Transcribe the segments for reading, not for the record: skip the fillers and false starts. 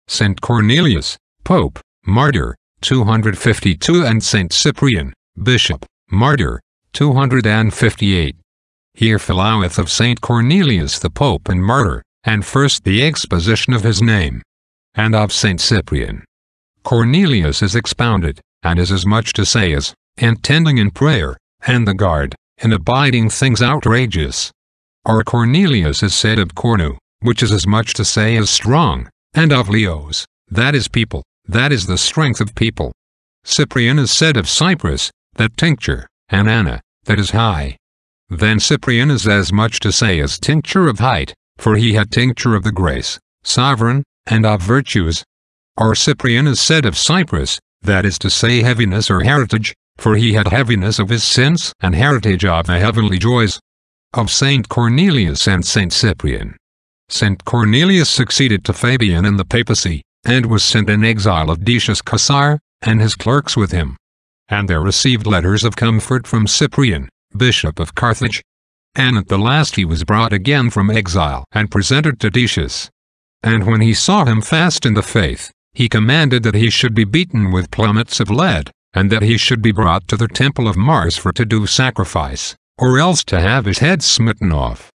St. Cornelius, Pope, Martyr, 252, and St. Cyprian, Bishop, Martyr, 258. Here followeth of St. Cornelius the Pope and Martyr, and first the exposition of his name. And of St. Cyprian. Cornelius is expounded, and is as much to say as, intending in prayer, and the guard, in abiding things outrageous. Or Cornelius is said of Cornu, which is as much to say as strong, and of Leos, that is people, that is the strength of people. Cyprian is said of Cyprus, that tincture, and Anna, that is high. Then Cyprian is as much to say as tincture of height, for he had tincture of the grace, sovereign, and of virtues. Or Cyprian is said of Cyprus, that is to say heaviness or heritage, for he had heaviness of his sins and heritage of the heavenly joys. Of St. Cornelius and St. Cyprian. St. Cornelius succeeded to Fabian in the papacy, and was sent in exile of Decius Caesar, and his clerks with him. And there received letters of comfort from Cyprian, Bishop of Carthage. And at the last he was brought again from exile and presented to Decius. And when he saw him fast in the faith, he commanded that he should be beaten with plummets of lead, and that he should be brought to the temple of Mars for to do sacrifice, or else to have his head smitten off.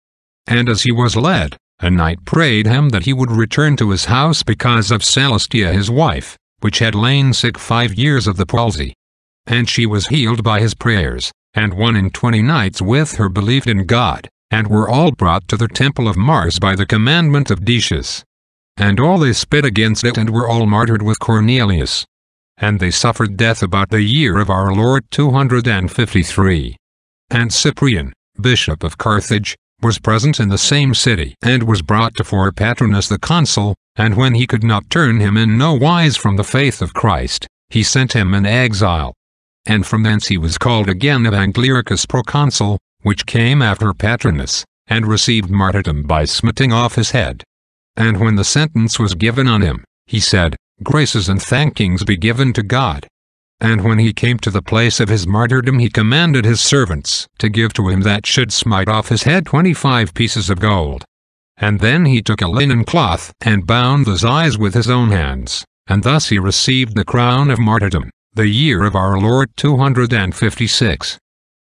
And as he was led, a knight prayed him that he would return to his house because of Celestia his wife, which had lain sick 5 years of the palsy. And she was healed by his prayers, and 21 knights with her believed in God, and were all brought to the temple of Mars by the commandment of Decius. And all they spit against it and were all martyred with Cornelius. And they suffered death about the year of our Lord 253. And Cyprian, Bishop of Carthage, was present in the same city, and was brought to Patronus the consul, and when he could not turn him in no wise from the faith of Christ, he sent him in exile. And from thence he was called again Evangeliricus proconsul, which came after Patronus, and received martyrdom by smiting off his head. And when the sentence was given on him, he said, Graces and thankings be given to God. And when he came to the place of his martyrdom he commanded his servants to give to him that should smite off his head 25 pieces of gold. And then he took a linen cloth and bound his eyes with his own hands, and thus he received the crown of martyrdom, the year of our Lord 256.